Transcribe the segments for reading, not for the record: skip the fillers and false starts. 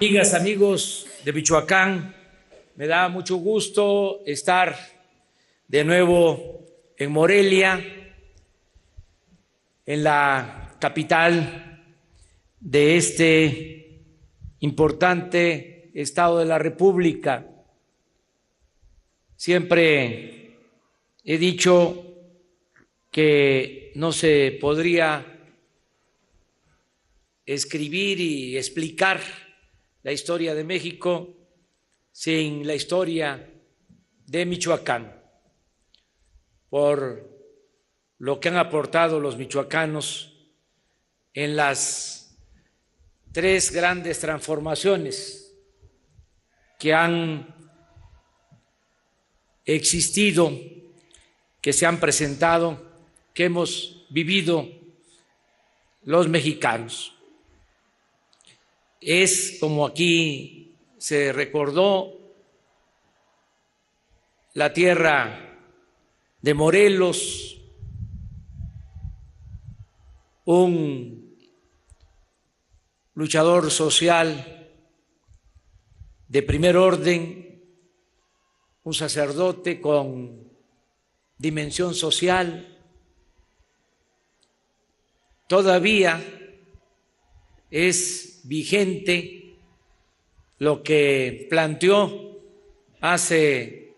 Amigas, amigos de Michoacán, me da mucho gusto estar de nuevo en Morelia, en la capital de este importante estado de la República. Siempre he dicho que no se podría escribir y explicar la historia de México sin la historia de Michoacán, por lo que han aportado los michoacanos en las tres grandes transformaciones que han existido, que se han presentado, que hemos vivido los mexicanos. Es, como aquí se recordó, la tierra de Morelos, un luchador social de primer orden, un sacerdote con dimensión social. Todavía es vigente lo que planteó hace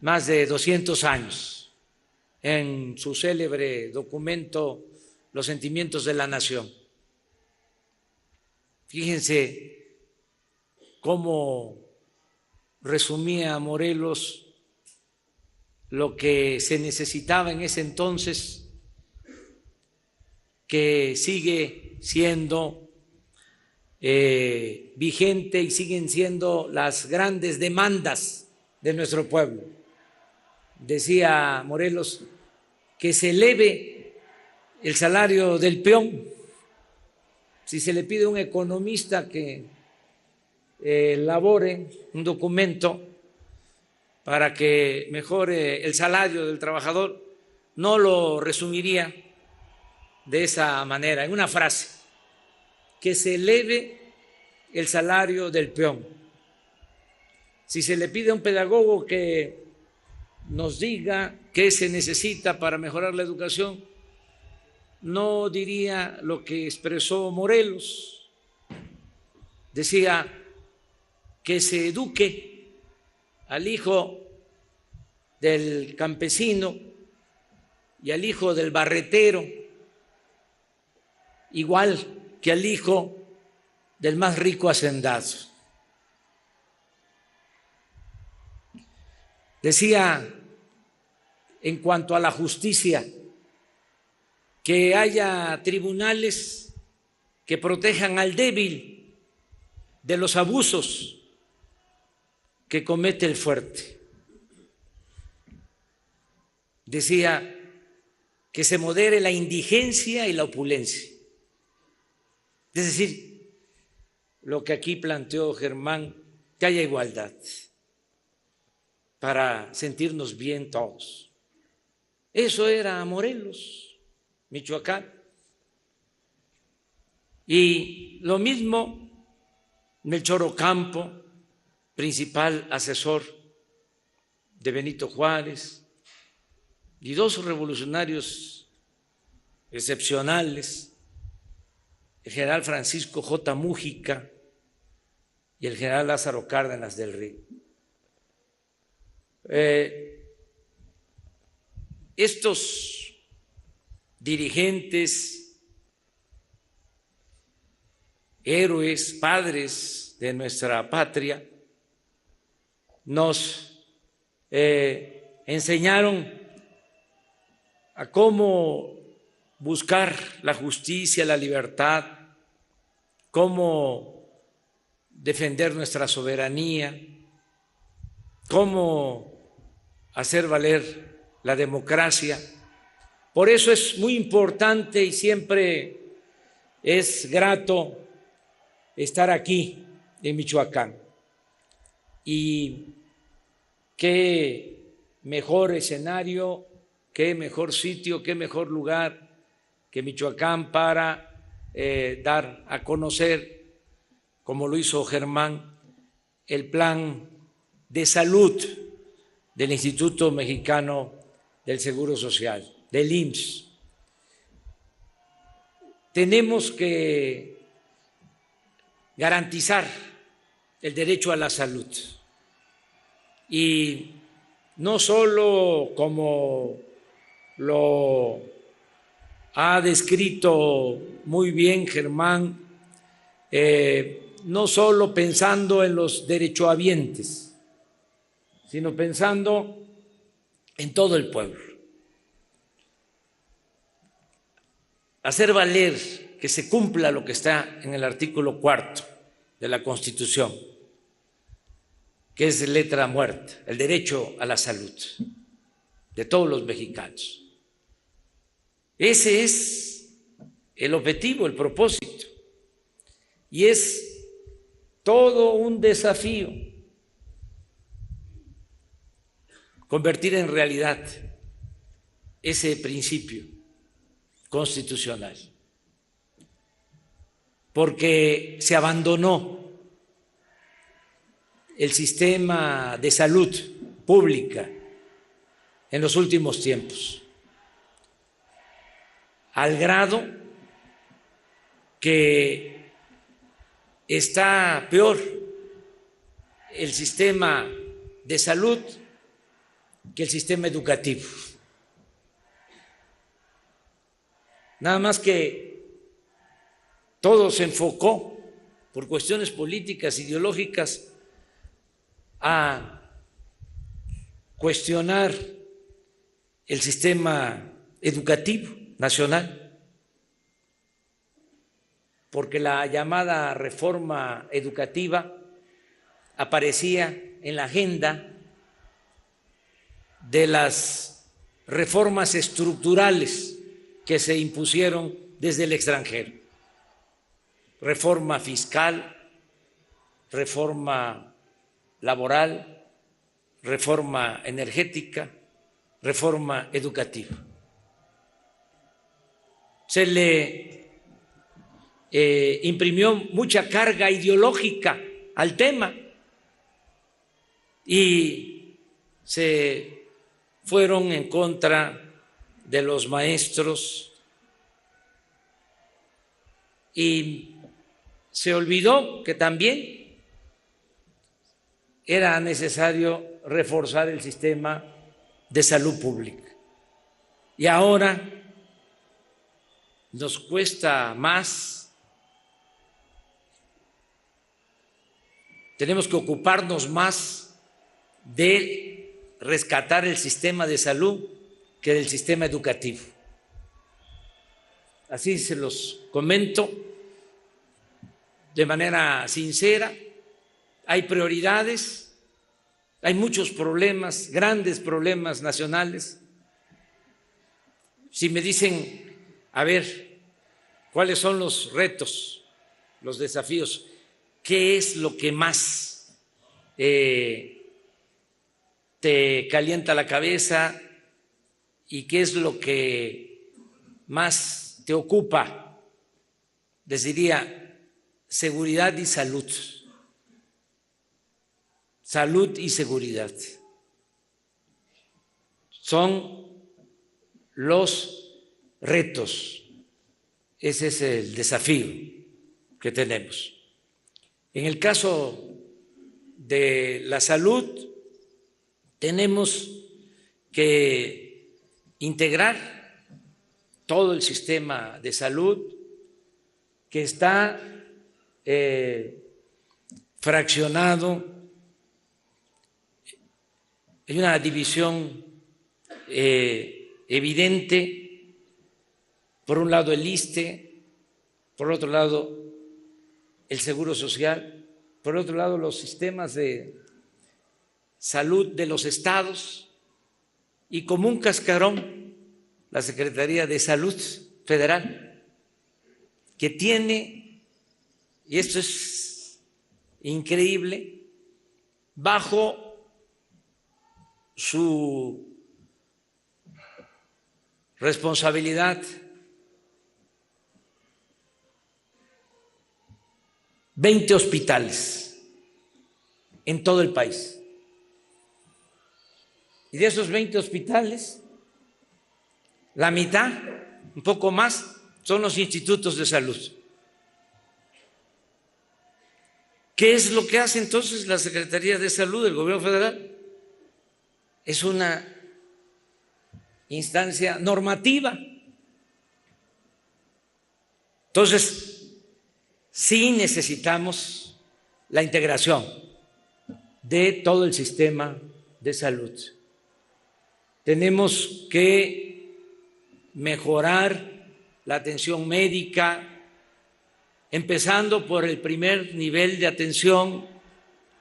más de 200 años en su célebre documento Los sentimientos de la nación. Fíjense cómo resumía Morelos lo que se necesitaba en ese entonces, que sigue siendo vigente y siguen siendo las grandes demandas de nuestro pueblo. Decía Morelos que se eleve el salario del peón. Si se le pide a un economista que elabore un documento para que mejore el salario del trabajador, no lo resumiría de esa manera, en una frase: que se eleve el salario del peón. Si se le pide a un pedagogo que nos diga qué se necesita para mejorar la educación, no diría lo que expresó Morelos. Decía que se eduque al hijo del campesino y al hijo del barretero igual que al hijo del más rico hacendado. Decía, en cuanto a la justicia, que haya tribunales que protejan al débil de los abusos que comete el fuerte. Decía que se modere la indigencia y la opulencia. Es decir, lo que aquí planteó Germán, que haya igualdad para sentirnos bien todos. Eso era Morelos, Michoacán. Y lo mismo Melchor Ocampo, principal asesor de Benito Juárez, y dos revolucionarios excepcionales, el general Francisco J. Mújica y el general Lázaro Cárdenas del Río. Estos dirigentes, héroes, padres de nuestra patria, nos enseñaron a cómo buscar la justicia, la libertad, cómo defender nuestra soberanía, cómo hacer valer la democracia. Por eso es muy importante y siempre es grato estar aquí en Michoacán. Y qué mejor escenario, qué mejor sitio, qué mejor lugar que Michoacán para dar a conocer como lo hizo Germán, el plan de salud del Instituto Mexicano del Seguro Social, del IMSS. Tenemos que garantizar el derecho a la salud y no solo como lo ha descrito muy bien Germán, no solo pensando en los derechohabientes, sino pensando en todo el pueblo. Hacer valer que se cumpla lo que está en el artículo 4 de la Constitución, que es letra muerta, el derecho a la salud de todos los mexicanos. Ese es el objetivo, el propósito, y es todo un desafío convertir en realidad ese principio constitucional, porque se abandonó el sistema de salud pública en los últimos tiempos, al grado que está peor el sistema de salud que el sistema educativo. Nada más que todo se enfocó por cuestiones políticas, ideológicas, a cuestionar el sistema educativo nacional, porque la llamada reforma educativa aparecía en la agenda de las reformas estructurales que se impusieron desde el extranjero. Reforma fiscal, reforma laboral, reforma energética, reforma educativa. Se le imprimió mucha carga ideológica al tema y se fueron en contra de los maestros y se olvidó que también era necesario reforzar el sistema de salud pública. Y ahora nos cuesta más, tenemos que ocuparnos más de rescatar el sistema de salud que del sistema educativo. Así se los comento de manera sincera. Hay prioridades, hay muchos problemas, grandes problemas nacionales. Si me dicen, a ver, ¿cuáles son los retos, los desafíos? ¿Qué es lo que más te calienta la cabeza y qué es lo que más te ocupa? Les diría, seguridad y salud. Salud y seguridad son los retos, ese es el desafío que tenemos. En el caso de la salud, tenemos que integrar todo el sistema de salud que está fraccionado. Hay una división evidente, por un lado el ISSSTE, por otro lado el Seguro Social, por otro lado los sistemas de salud de los estados y como un cascarón la Secretaría de Salud Federal, que tiene, y esto es increíble, bajo su responsabilidad 20 hospitales en todo el país. Y de esos 20 hospitales, la mitad, un poco más, son los institutos de salud. ¿Qué es lo que hace entonces la Secretaría de Salud del Gobierno Federal? Es una instancia normativa. Entonces, sí necesitamos la integración de todo el sistema de salud. Tenemos que mejorar la atención médica, empezando por el primer nivel de atención,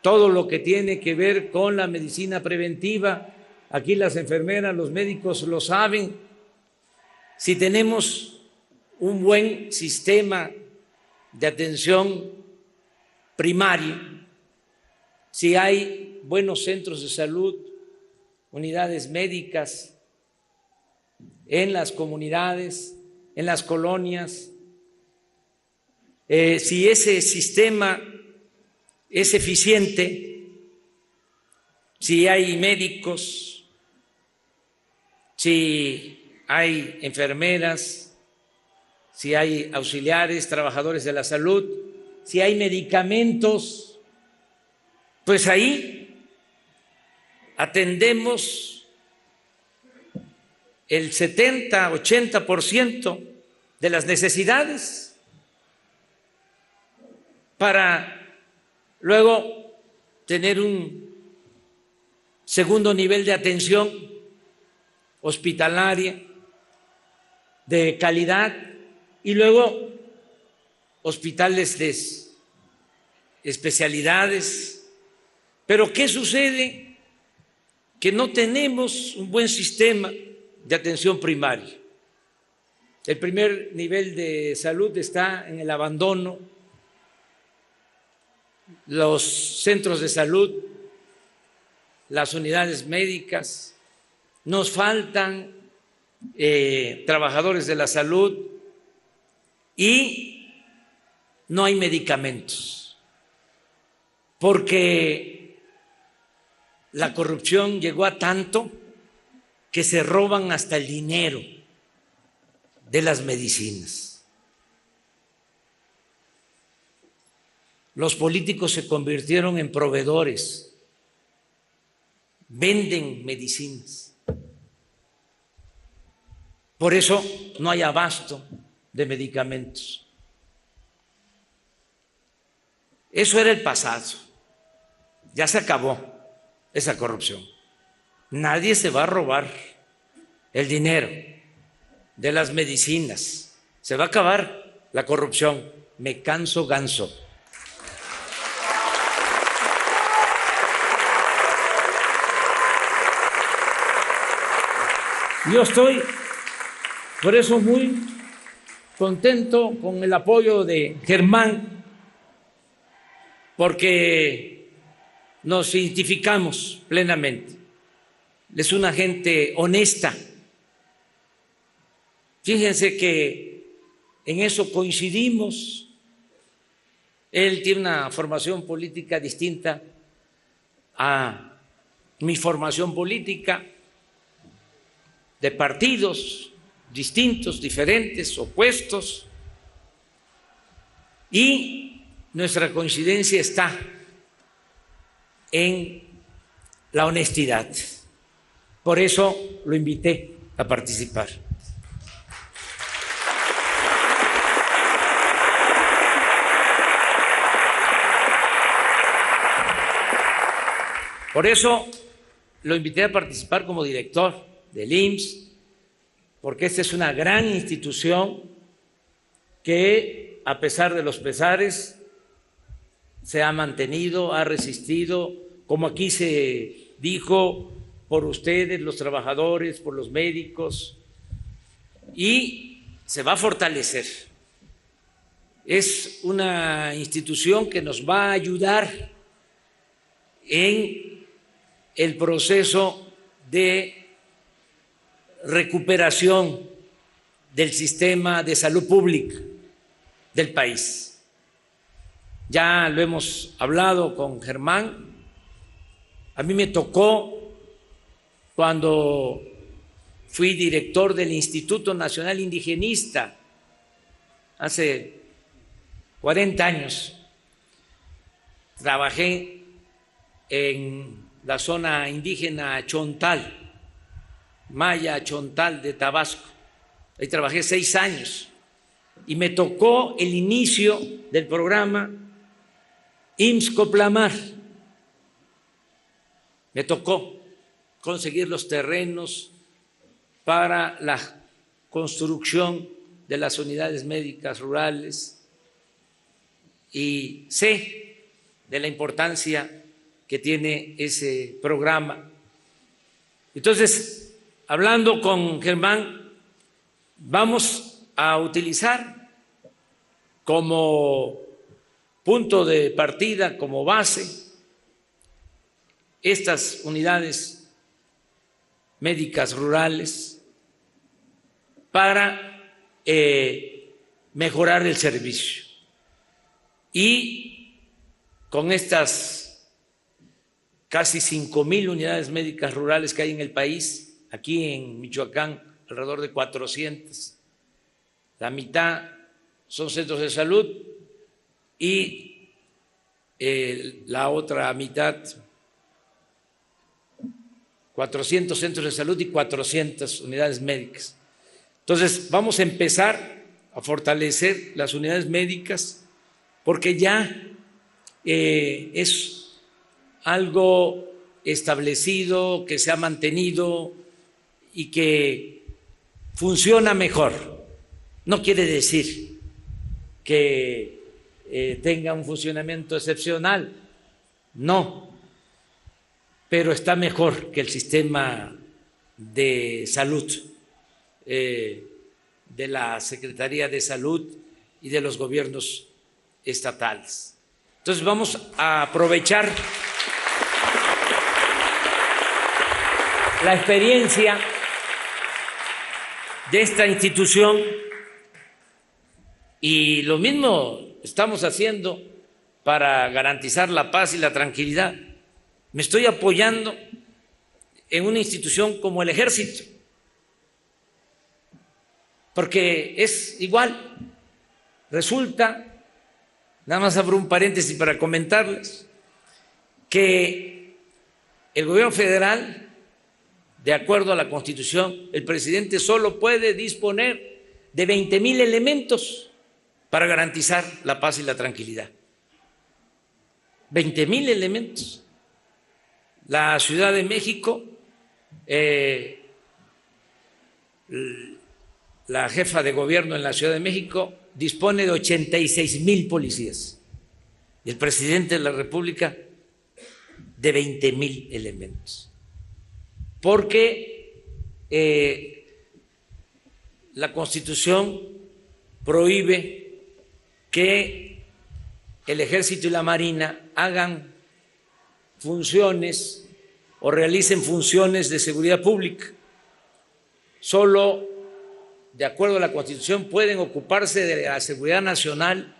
todo lo que tiene que ver con la medicina preventiva. Aquí las enfermeras, los médicos lo saben. Si tenemos un buen sistema de atención primaria, si hay buenos centros de salud, unidades médicas en las comunidades, en las colonias, si ese sistema es eficiente, si hay médicos, si hay enfermeras, si hay auxiliares, trabajadores de la salud, si hay medicamentos, pues ahí atendemos el 70–80% de las necesidades, para luego tener un segundo nivel de atención hospitalaria de calidad y luego hospitales de especialidades. Pero ¿qué sucede? Que no tenemos un buen sistema de atención primaria. El primer nivel de salud está en el abandono. Los centros de salud, las unidades médicas, nos faltan trabajadores de la salud y no hay medicamentos, porque la corrupción llegó a tanto que se roban hasta el dinero de las medicinas. Los políticos se convirtieron en proveedores, venden medicinas. Por eso no hay abasto de medicamentos. Eso era el pasado. Ya se acabó esa corrupción. Nadie se va a robar el dinero de las medicinas. Se va a acabar la corrupción. Me canso ganso. Yo estoy, por eso, muy contento con el apoyo de Germán, porque nos identificamos plenamente. Es una gente honesta. Fíjense que en eso coincidimos. Él tiene una formación política distinta a mi formación política, de partidos distintos, diferentes, opuestos, y nuestra coincidencia está en la honestidad. Por eso lo invité a participar. Por eso lo invité a participar como director del IMSS, porque esta es una gran institución que, a pesar de los pesares, se ha mantenido, ha resistido, como aquí se dijo, por ustedes, los trabajadores, por los médicos, y se va a fortalecer. Es una institución que nos va a ayudar en el proceso de recuperación del sistema de salud pública del país. ya lo hemos hablado con Germán. A mí me tocó cuando fui director del Instituto Nacional Indigenista hace 40 años. Trabajé en la zona indígena Chontal, Maya Chontal de Tabasco. Ahí trabajé 6 años y me tocó el inicio del programa IMSS-Coplamar. Me tocó conseguir los terrenos para la construcción de las unidades médicas rurales y sé de la importancia que tiene ese programa. Entonces, hablando con Germán, vamos a utilizar como punto de partida, como base, estas unidades médicas rurales para mejorar el servicio. Y con estas casi 5,000 unidades médicas rurales que hay en el país, aquí en Michoacán alrededor de 400, la mitad son centros de salud y la otra mitad, 400 centros de salud y 400 unidades médicas. Entonces, vamos a empezar a fortalecer las unidades médicas porque ya es algo establecido, que se ha mantenido y que funciona mejor. No quiere decir que tenga un funcionamiento excepcional, no, pero está mejor que el sistema de salud de la Secretaría de Salud y de los gobiernos estatales. Entonces vamos a aprovechar la experiencia de esta institución y lo mismo estamos haciendo para garantizar la paz y la tranquilidad. Me estoy apoyando en una institución como el Ejército, porque es igual. Resulta, nada más abro un paréntesis para comentarles, que el gobierno federal, de acuerdo a la Constitución, el presidente solo puede disponer de 20,000 elementos para garantizar la paz y la tranquilidad. 20,000 elementos. La Ciudad de México, la jefa de gobierno en la Ciudad de México dispone de 86,000 policías y el presidente de la República de 20,000 elementos. Porque la Constitución prohíbe que el Ejército y la Marina hagan funciones o realicen funciones de seguridad pública. Solo, de acuerdo a la Constitución, pueden ocuparse de la seguridad nacional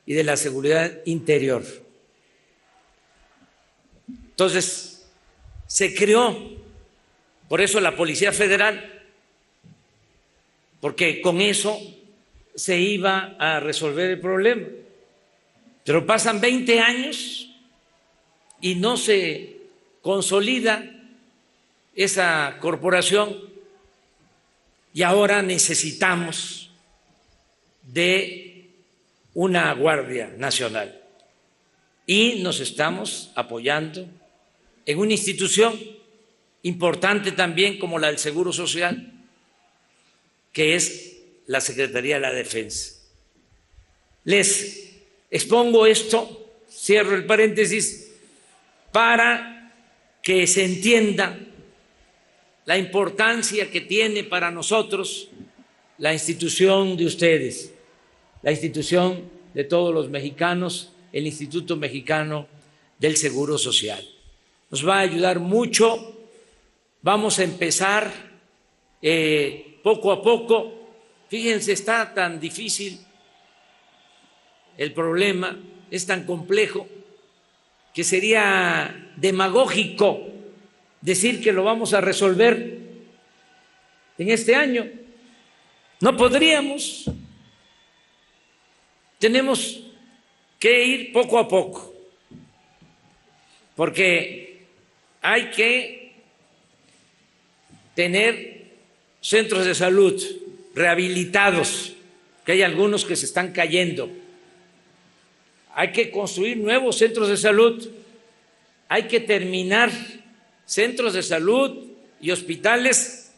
y de la seguridad interior. Entonces, se creó, por eso, la Policía Federal, porque con eso se iba a resolver el problema. Pero pasan 20 años y no se consolida esa corporación y ahora necesitamos de una Guardia Nacional y nos estamos apoyando en una institución importante también como la del Seguro Social, que es la Secretaría de la Defensa. Les expongo esto, cierro el paréntesis, para que se entienda la importancia que tiene para nosotros la institución de ustedes, la institución de todos los mexicanos, el Instituto Mexicano del Seguro Social. Nos va a ayudar mucho, vamos a empezar poco a poco. Fíjense, está tan difícil el problema es tan complejo que sería demagógico decir que lo vamos a resolver en este año. No podríamos. Tenemos que ir poco a poco, porque hay que tener centros de salud rehabilitados, que hay algunos que se están cayendo. Hay que construir nuevos centros de salud, hay que terminar centros de salud y hospitales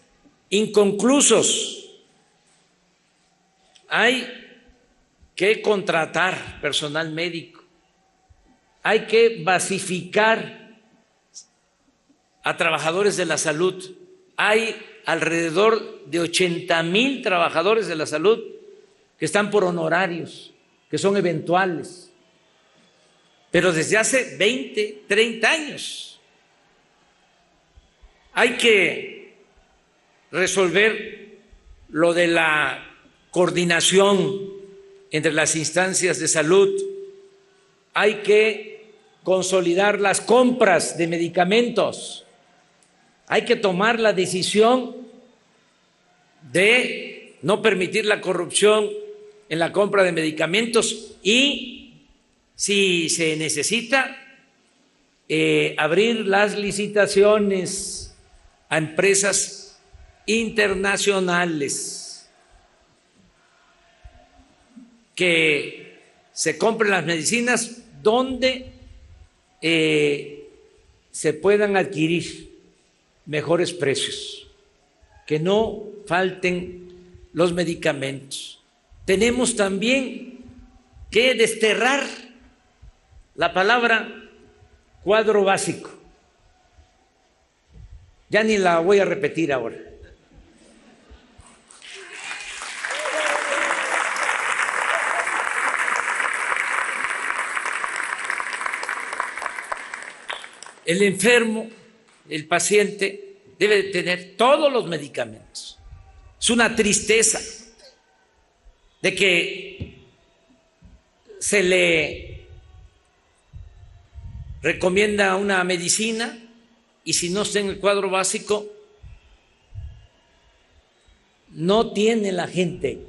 inconclusos. Hay que contratar personal médico, hay que basificar a trabajadores de la salud. Hay alrededor de 80,000 trabajadores de la salud que están por honorarios, que son eventuales, pero desde hace 20, 30 años. Hay que resolver lo de la coordinación entre las instancias de salud, hay que consolidar las compras de medicamentos, hay que tomar la decisión de no permitir la corrupción en la compra de medicamentos y, si se necesita, abrir las licitaciones a empresas internacionales, que se compren las medicinas donde se puedan adquirir mejores precios, que no falten los medicamentos. Tenemos también que desterrar la palabra cuadro básico. Ya ni la voy a repetir ahora. El enfermo, el paciente, debe tener todos los medicamentos. Es una tristeza de que se le recomienda una medicina y si no está en el cuadro básico, no tiene la gente,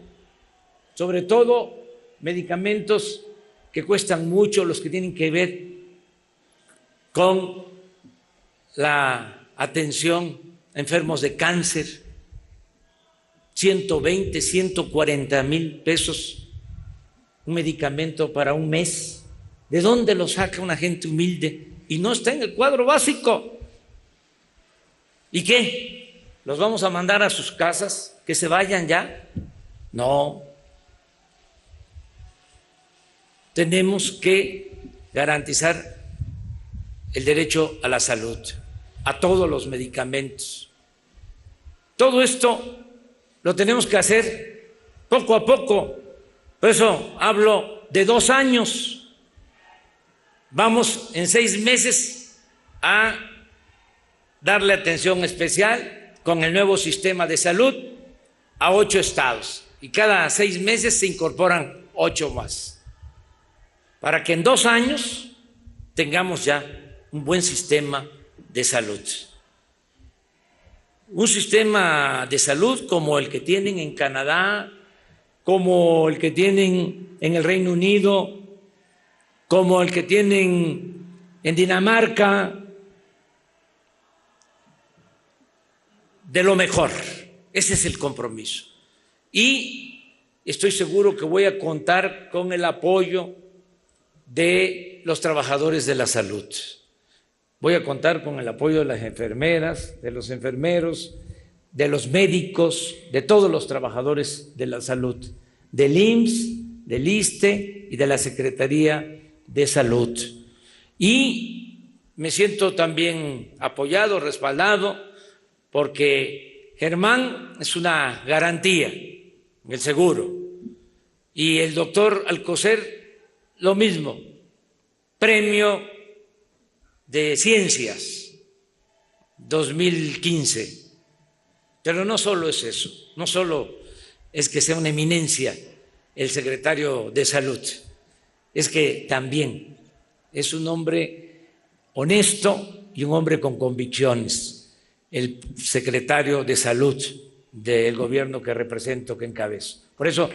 sobre todo medicamentos que cuestan mucho, los que tienen que ver con la atención a enfermos de cáncer, 120, 140,000 pesos un medicamento para un mes. ¿De dónde lo saca una gente humilde? Y no está en el cuadro básico. ¿Y qué? ¿Los vamos a mandar a sus casas? ¿Que se vayan ya? No. Tenemos que garantizar el derecho a la salud, a todos los medicamentos. Todo esto lo tenemos que hacer poco a poco. Por eso hablo de 2 años. Vamos en 6 meses a darle atención especial con el nuevo sistema de salud a 8 estados. Y cada 6 meses se incorporan 8 más. Para que en 2 años tengamos ya un buen sistema de salud. Un sistema de salud como el que tienen en Canadá, como el que tienen en el Reino Unido, como el que tienen en Dinamarca, de lo mejor. Ese es el compromiso. Y estoy seguro que voy a contar con el apoyo de los trabajadores de la salud. Voy a contar con el apoyo de las enfermeras, de los enfermeros, de los médicos, de todos los trabajadores de la salud, del IMSS, del ISSSTE y de la Secretaría de Salud. Y me siento también apoyado, respaldado, porque Germán es una garantía en el seguro y el doctor Alcocer lo mismo, premio de Ciencias 2015. Pero no solo es eso, no solo es que sea una eminencia el secretario de Salud, es que también es un hombre honesto y un hombre con convicciones, el secretario de Salud del gobierno que represento, que encabezo. Por eso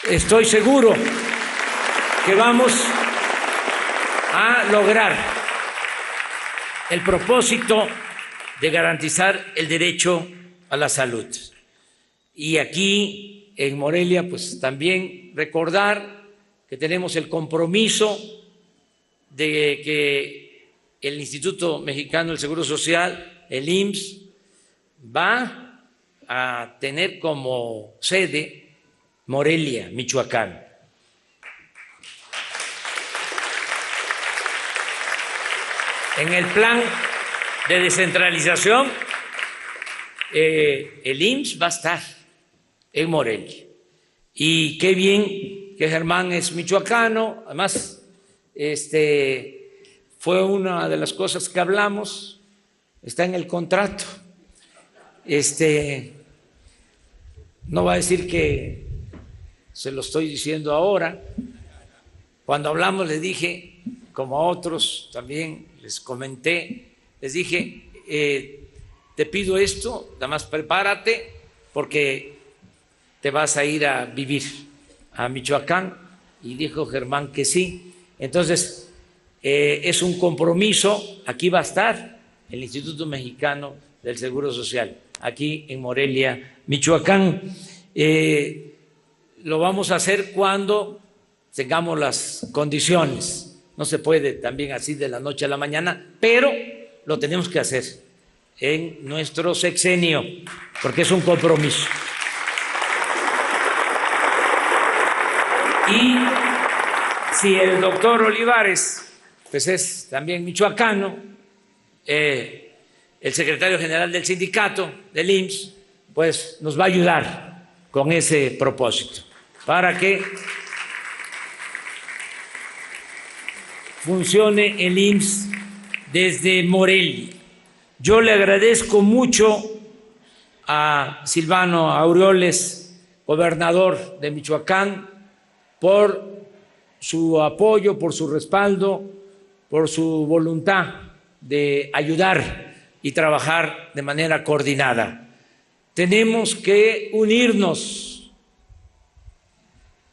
estoy seguro que vamos a lograr el propósito de garantizar el derecho a la salud. Y aquí en Morelia, pues también recordar que tenemos el compromiso de que el Instituto Mexicano del Seguro Social, el IMSS, va a tener como sede Morelia, Michoacán. En el plan de descentralización, el IMSS va a estar en Morelia. Y qué bien que Germán es michoacano, además fue una de las cosas que hablamos, está en el contrato. No va a decir que se lo estoy diciendo ahora. Cuando hablamos le dije, como a otros también les comenté, les dije, te pido esto, nada más prepárate porque te vas a ir a vivir a Michoacán. Y dijo Germán que sí. Entonces, es un compromiso, aquí va a estar el Instituto Mexicano del Seguro Social, aquí en Morelia, Michoacán. Lo vamos a hacer cuando tengamos las condiciones. No se puede también así de la noche a la mañana, pero lo tenemos que hacer en nuestro sexenio, porque es un compromiso. Y si el doctor Olivares, pues es también michoacano, el secretario general del sindicato, del IMSS, pues nos va a ayudar con ese propósito, para que funcione el IMSS desde Morelia. Yo le agradezco mucho a Silvano Aureoles, gobernador de Michoacán, por su apoyo, por su respaldo, por su voluntad de ayudar y trabajar de manera coordinada. Tenemos que unirnos.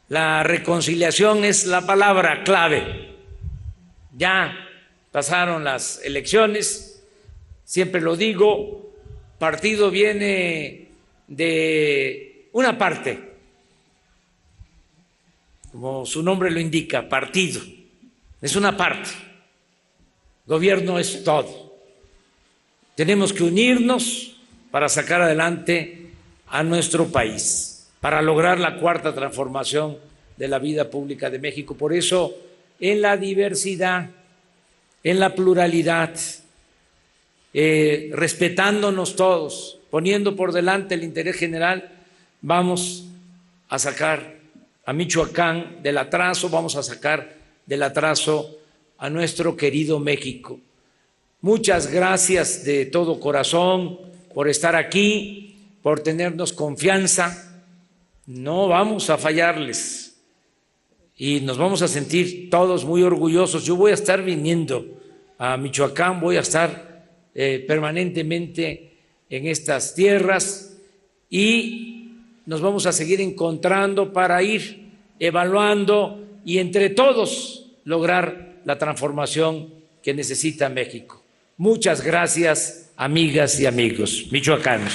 La reconciliación es la palabra clave. Ya pasaron las elecciones, siempre lo digo, partido viene de una parte, como su nombre lo indica, partido, es una parte, gobierno es todo. Tenemos que unirnos para sacar adelante a nuestro país, para lograr la cuarta transformación de la vida pública de México. Por eso, en la diversidad, en la pluralidad, respetándonos todos, poniendo por delante el interés general, vamos a sacar a Michoacán del atraso, vamos a sacar del atraso a nuestro querido México. Muchas gracias de todo corazón por estar aquí, por tenernos confianza. No vamos a fallarles y nos vamos a sentir todos muy orgullosos. Yo voy a estar viniendo a Michoacán, voy a estar permanentemente en estas tierras y nos vamos a seguir encontrando para ir evaluando y entre todos lograr la transformación que necesita México. Muchas gracias, amigas y amigos michoacanos.